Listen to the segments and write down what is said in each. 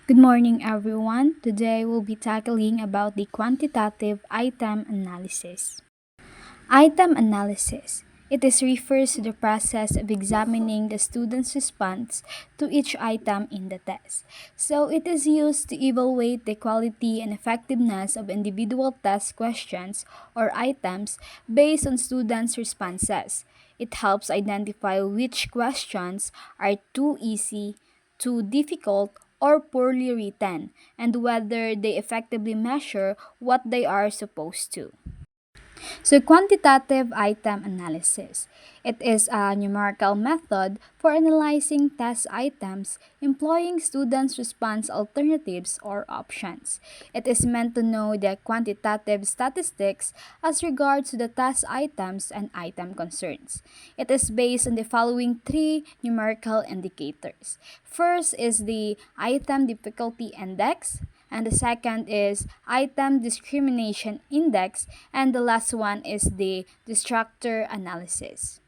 Good morning, everyone. Today we'll be tackling about the quantitative item analysis. Item analysis. It is refers to the process of examining the student's response to each item in the test. So it is used to evaluate the quality and effectiveness of individual test questions or items based on students' responses. It helps identify which questions are too easy, too difficult, or poorly written, and whether they effectively measure what they are supposed to. So, quantitative item analysis. It is a numerical method for analyzing test items employing students' response alternatives or options. It is meant to know the quantitative statistics as regards to the test items and item concerns. It is based on the following three numerical indicators. First is the item difficulty index, and the second is item discrimination index, and the last one is the distractor analysis.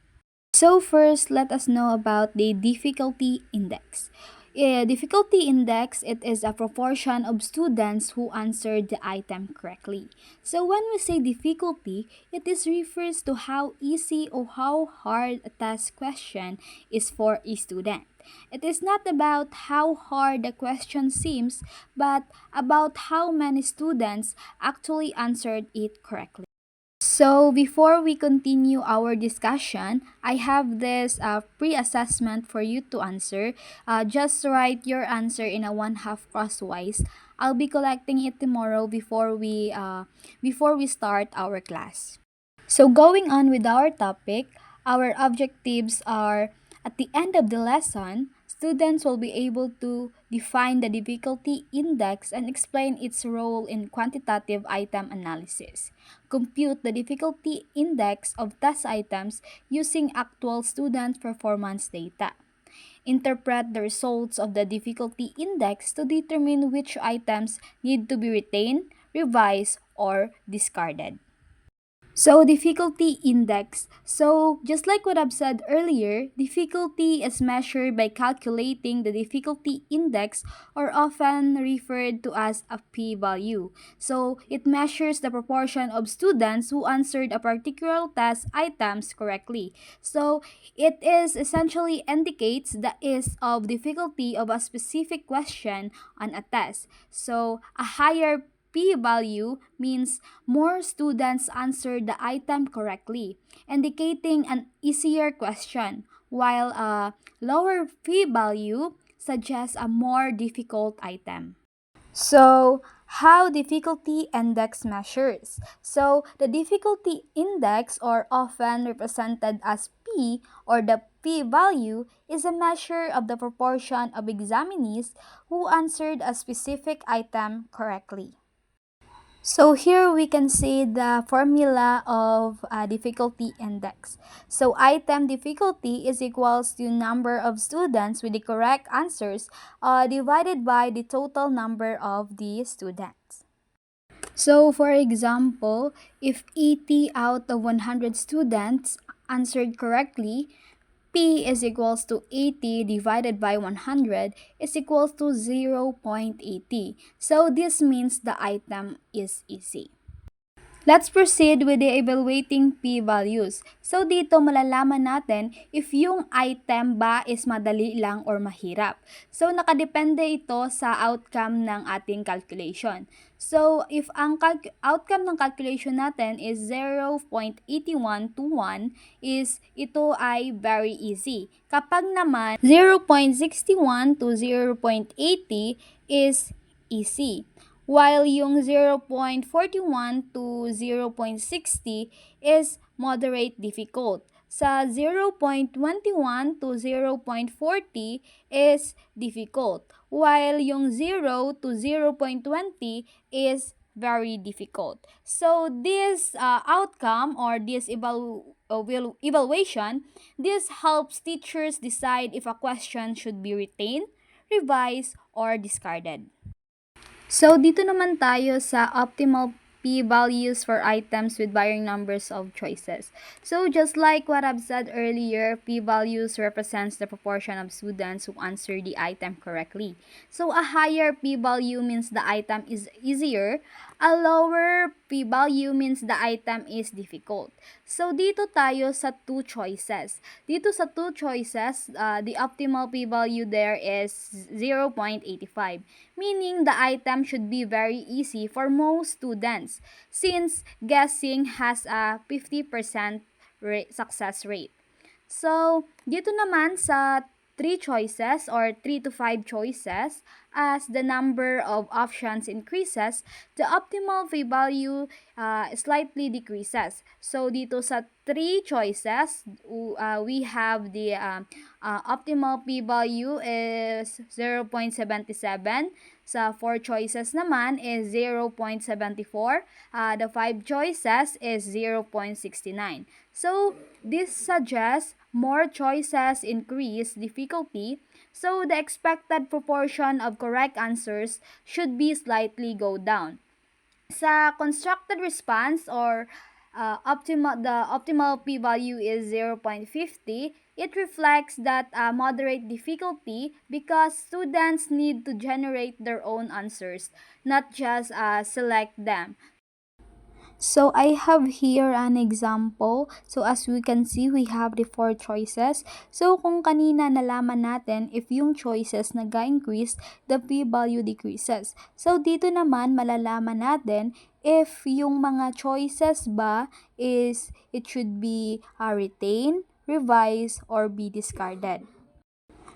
So first, let us know about the difficulty index. Difficulty index, it is a proportion of students who answered the item correctly. So when we say difficulty, it is refers to how easy or how hard a test question is for a student. It is not about how hard the question seems, but about how many students actually answered it correctly. So, before we continue our discussion, I have this pre-assessment for you to answer. Just write your answer in a one half crosswise. I'll be collecting it tomorrow before we start our class. So, going on with our topic, our objectives are at the end of the lesson, students will be able to define the difficulty index and explain its role in quantitative item analysis. Compute the difficulty index of test items using actual student performance data. Interpret the results of the difficulty index to determine which items need to be retained, revised, or discarded. So, difficulty index. So, just like what I've said earlier, difficulty is measured by calculating the difficulty index, or often referred to as a p-value. So, it measures the proportion of students who answered a particular test items correctly. So, it is essentially indicates the is of difficulty of a specific question on a test. So, a higher p-value means more students answered the item correctly, indicating an easier question, while a lower p-value suggests a more difficult item. So, how difficulty index measures? So, the difficulty index, or often represented as P or the P value, is a measure of the proportion of examinees who answered a specific item correctly. So here we can see the formula of difficulty index. So item difficulty is equals to number of students with the correct answers divided by the total number of the students. So for example, if 80 out of 100 students answered correctly, P is equals to 80 divided by 100 is equals to 0.80. So this means the item is easy. Let's proceed with the evaluating p-values. So dito malalaman natin if yung item ba is madali lang or mahirap. So nakadepende ito sa outcome ng ating calculation. So if ang outcome ng calculation natin is 0.8121 is ito ay very easy. Kapag naman 0.61 to 0.80 is easy. While yung 0.41 to 0.60 is moderate difficult. Sa 0.21 to 0.40 is difficult, while yung 0 to 0.20 is very difficult. So this outcome or this evaluation, this helps teachers decide if a question should be retained, revised, or discarded. So, dito naman tayo sa optimal p-values for items with varying numbers of choices. So just like what I've said earlier, p-values represents the proportion of students who answer the item correctly. So a higher p-value means the item is easier, a lower p-value means the item is difficult. So dito tayo sa two choices. Dito sa two choices, the optimal p-value there is 0.85, meaning the item should be very easy for most students since guessing has a 50% success rate. So, dito naman sa 3 choices or 3 to 5 choices, as the number of options increases, the optimal p-value slightly decreases. So, dito sa 3 choices, we have the optimal p-value is 0.77. Sa 4 choices naman is 0.74. The 5 choices is 0.69. So, this suggests more choices increase difficulty, so the expected proportion of correct answers should be slightly go down. Sa constructed response or the optimal p-value is 0.50. It reflects that moderate difficulty because students need to generate their own answers, not just select them. So I have here an example. So as we can see, we have the four choices. So kung kanina nalaman natin if yung choices nag-increase, the p-value decreases. So dito naman malalaman natin if yung mga choices ba is it should be retained, revised, or be discarded.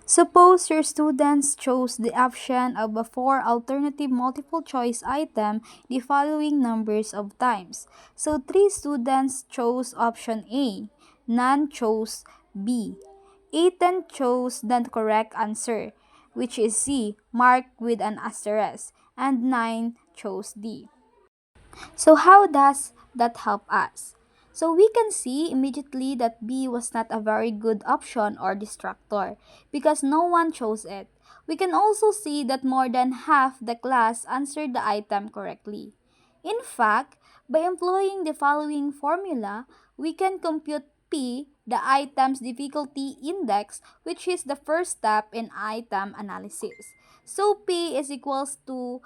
Suppose your students chose the option of a four alternative multiple choice item the following numbers of times. So 3 students chose option A, none chose B. 18 chose the correct answer, which is C, marked with an asterisk, and 9 chose D. So how does that help us? So we can see immediately that B was not a very good option or distractor because no one chose it. We can also see that more than half the class answered the item correctly. In fact, by employing the following formula, we can compute P, the item's difficulty index, which is the first step in item analysis. So P is equals to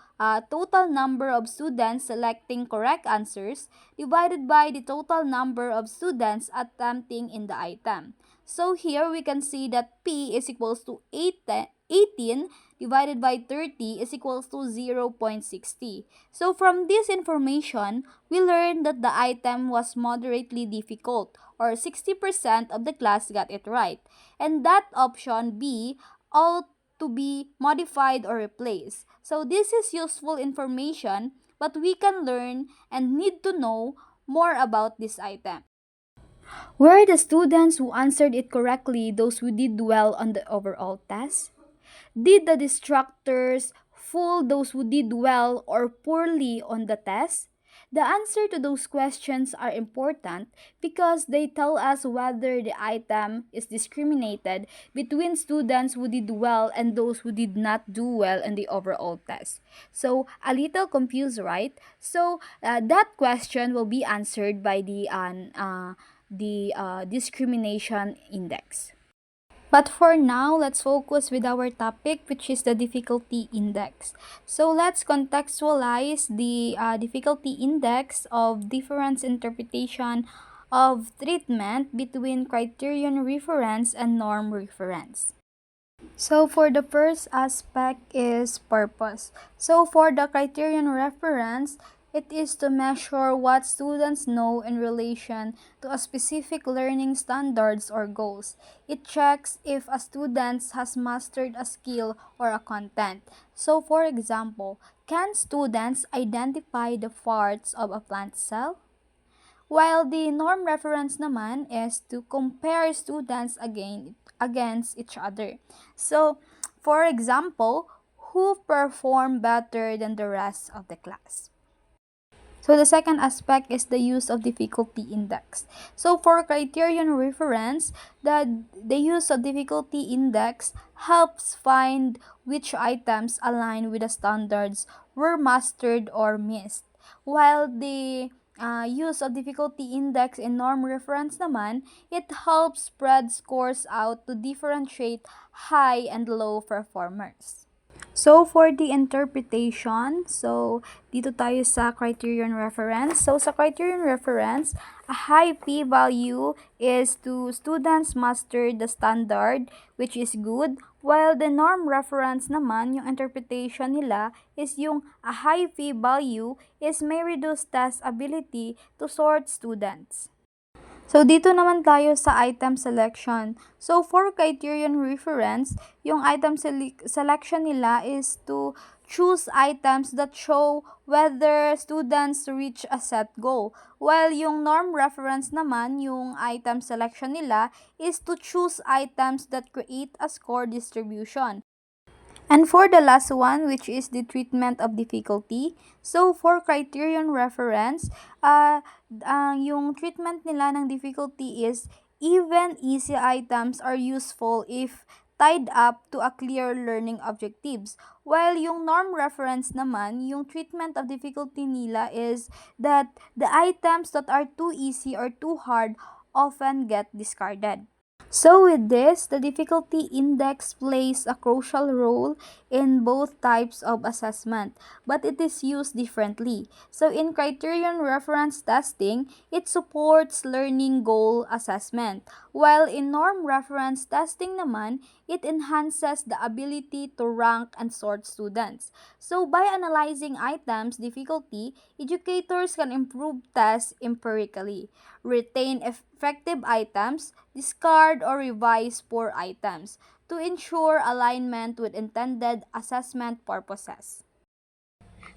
total number of students selecting correct answers divided by the total number of students attempting in the item. So here we can see that P is equals to 18 divided by 30 is equals to 0.60. So from this information, we learned that the item was moderately difficult or 60% of the class got it right. And that option B ought to be modified or replaced. So this is useful information, but we can learn and need to know more about this item. Were the students who answered it correctly those who did well on the overall test? Did the distractors fool those who did well or poorly on the test? The answer to those questions are important because they tell us whether the item is discriminated between students who did well and those who did not do well in the overall test. So, a little confused, right? So, that question will be answered by the discrimination index. But for now, let's focus with our topic, which is the difficulty index. So let's contextualize the difficulty index of difference interpretation of treatment between criterion reference and norm reference. So for the first aspect is purpose. So for the criterion reference, it is to measure what students know in relation to a specific learning standards or goals. It checks if a student has mastered a skill or a content. So for example, can students identify the parts of a plant cell? While the norm reference naman is to compare students against each other. So, for example, who perform better than the rest of the class? So the second aspect is the use of difficulty index. So for criterion reference, the use of difficulty index helps find which items align with the standards were mastered or missed. while the use of difficulty index and norm reference naman, it helps spread scores out to differentiate high and low performers. So, for the interpretation, dito tayo sa criterion reference. So, sa criterion reference, a high p-value is to students master the standard, which is good, while the norm reference naman, yung interpretation nila, is yung a high p-value is may reduce test ability to sort students. So, dito naman tayo sa item selection. So, for criterion reference, yung item selection nila is to choose items that show whether students reach a set goal. While yung norm reference naman, yung item selection nila is to choose items that create a score distribution. And for the last one, which is the treatment of difficulty, so for criterion reference, yung treatment nila ng difficulty is even easy items are useful if tied up to a clear learning objectives. While yung norm reference naman, yung treatment of difficulty nila is that the items that are too easy or too hard often get discarded. So with this, the difficulty index plays a crucial role in both types of assessment, but it is used differently. So in criterion reference testing, it supports learning goal assessment, while in norm reference testing naman, it enhances the ability to rank and sort students. So by analyzing items difficulty, educators can improve tests empirically, retain effective items, discard or revise poor items to ensure alignment with intended assessment purposes.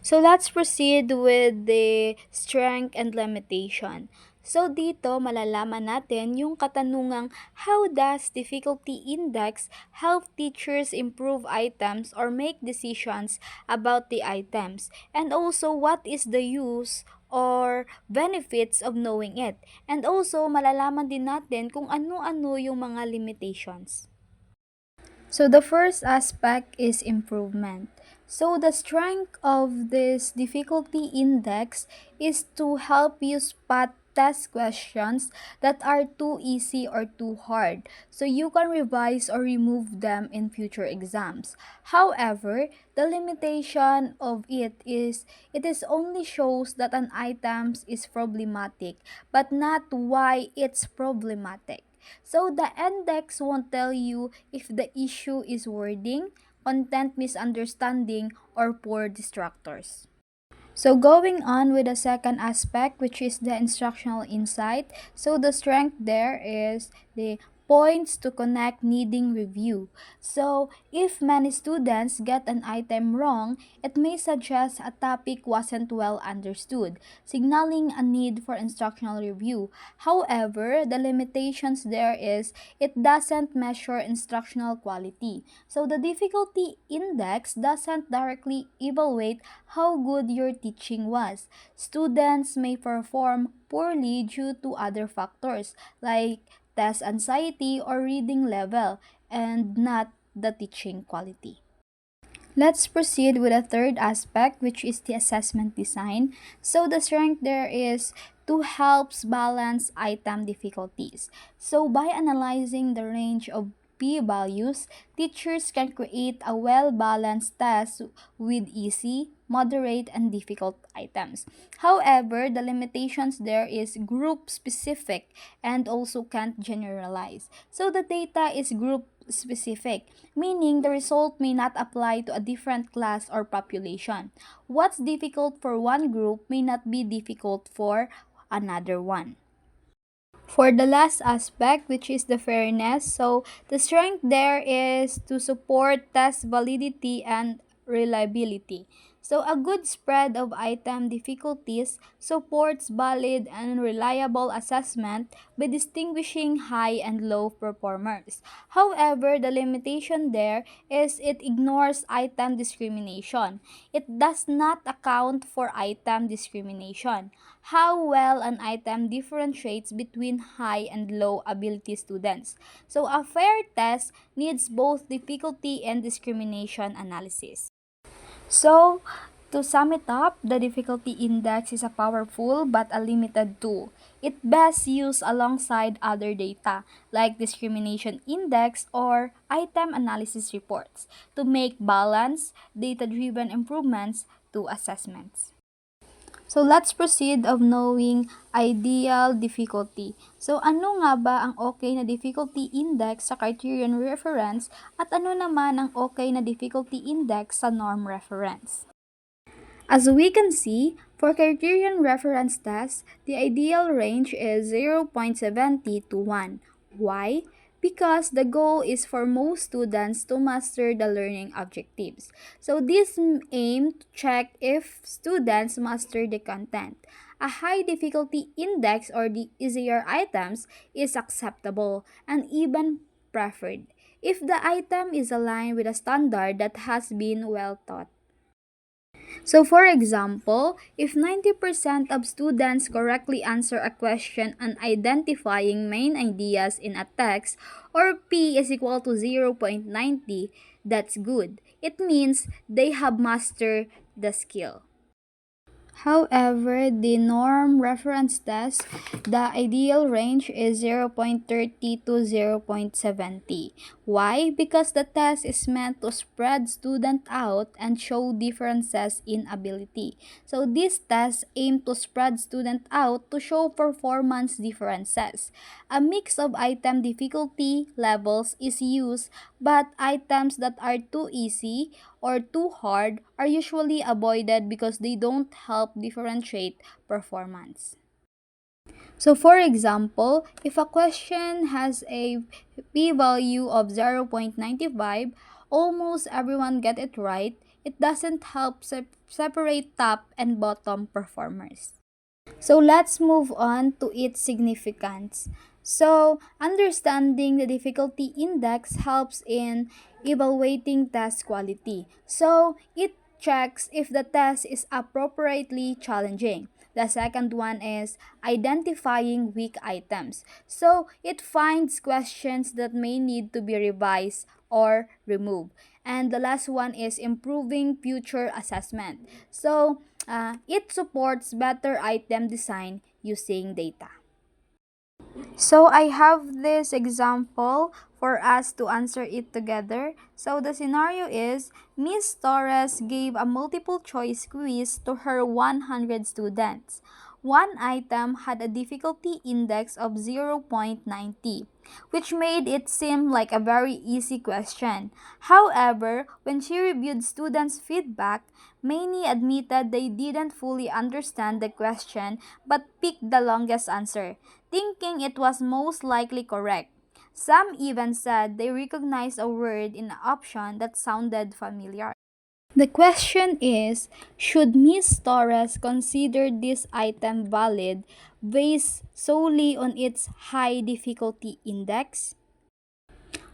So let's proceed with the strength and limitation. So dito malalaman natin yung katanungang how does difficulty index help teachers improve items or make decisions about the items, and also what is the use or benefits of knowing it, and also malalaman din natin kung ano-ano yung mga limitations. So the first aspect is improvement. So the strength of this difficulty index is to help you spot test questions that are too easy or too hard, so you can revise or remove them in future exams. However, the limitation of it is only shows that an item is problematic, but not why it's problematic. So the index won't tell you if the issue is wording, content misunderstanding, or poor distractors. So going on with the second aspect, which is the instructional insight. So the strength there is the points to connect needing review. So if many students get an item wrong, it may suggest a topic wasn't well understood, signaling a need for instructional review. However, the limitations there is it doesn't measure instructional quality. So the difficulty index doesn't directly evaluate how good your teaching was. Students may perform poorly due to other factors like test anxiety or reading level, and not the teaching quality. Let's proceed with a third aspect, which is the assessment design. So the strength there is to helps balance item difficulties. So by analyzing the range of p-values, teachers can create a well-balanced test with easy, moderate, and difficult items. However, the limitations there is group specific and also can't generalize. So the data is group specific, meaning the result may not apply to a different class or population. What's difficult for one group may not be difficult for another one. For the last aspect, which is the fairness, so the strength there is to support test validity and reliability. So a good spread of item difficulties supports valid and reliable assessment by distinguishing high and low performers. However, the limitation there is it ignores item discrimination. It does not account for item discrimination, how well an item differentiates between high and low ability students. So a fair test needs both difficulty and discrimination analysis. So To sum it up, the difficulty index is a powerful but a limited tool. It best used alongside other data like discrimination index or item analysis reports to make balanced, data-driven improvements to assessments. So let's proceed of knowing ideal difficulty. So ano nga ba ang okay na difficulty index sa criterion reference at ano naman ang okay na difficulty index sa norm reference? As we can see, for criterion reference test, the ideal range is 0.70 to 1. Why? Because the goal is for most students to master the learning objectives. So this aim to check if students master the content. A high difficulty index or the easier items is acceptable and even preferred if the item is aligned with a standard that has been well taught. So for example, if 90% of students correctly answer a question on identifying main ideas in a text or P is equal to 0.90, that's good. It means they have mastered the skill. However, the norm reference test, the ideal range is 0.30 to 0.70. Why? Because the test is meant to spread student out and show differences in ability. So these tests aim to spread student out to show performance differences. A mix of item difficulty levels is used, but items that are too easy or too hard are usually avoided because they don't help differentiate performance. So for example, if a question has a p-value of 0.95, almost everyone get it right, it doesn't help separate top and bottom performers. So let's move on to its significance. So, understanding the difficulty index helps in evaluating test quality. So, it checks if the test is appropriately challenging. The second one is identifying weak items. So, it finds questions that may need to be revised or removed. And the last one is improving future assessment. So, it supports better item design using data. So I have this example for us to answer it together. So the scenario is Miss Torres gave a multiple choice quiz to her 100 students. One item had a difficulty index of 0.90, which made it seem like a very easy question. However, when she reviewed students' feedback, many admitted they didn't fully understand the question but picked the longest answer, thinking it was most likely correct. Some even said they recognized a word in an option that sounded familiar. The question is, should Miss Torres consider this item valid based solely on its high difficulty index?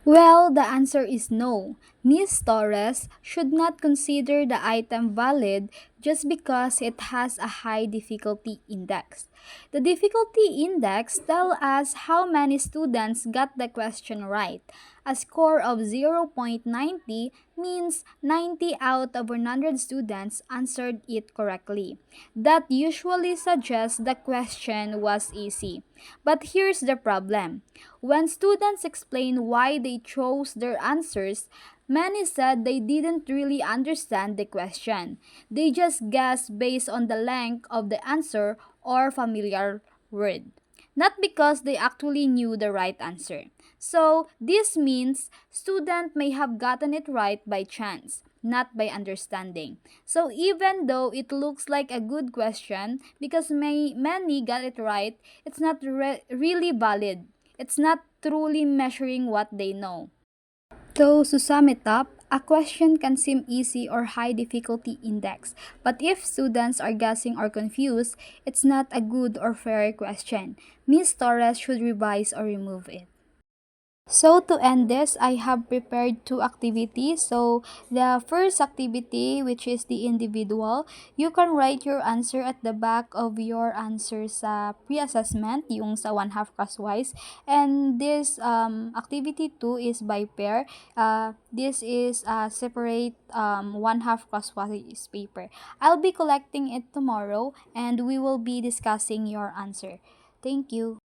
Well, the answer is no. Miss Torres should not consider the item valid just because it has a high difficulty index. The difficulty index tells us how many students got the question right. A score of 0.90 means 90 out of 100 students answered it correctly. That usually suggests the question was easy. But here's the problem. When students explain why they chose their answers, many said they didn't really understand the question. They just guessed based on the length of the answer or familiar word, not because they actually knew the right answer. So, this means student may have gotten it right by chance, not by understanding. So, even though it looks like a good question because many got it right, it's not really valid. It's not truly measuring what they know. So, to sum it up, a question can seem easy or high difficulty index, but if students are guessing or confused, it's not a good or fair question. Ms. Torres should revise or remove it. So to end this, I have prepared two activities. So the first activity, which is the individual, you can write your answer at the back of your answer sa pre-assessment, yung sa one half crosswise. And this activity 2 is by pair. This is a separate one half crosswise paper. I'll be collecting it tomorrow and we will be discussing your answer. Thank you.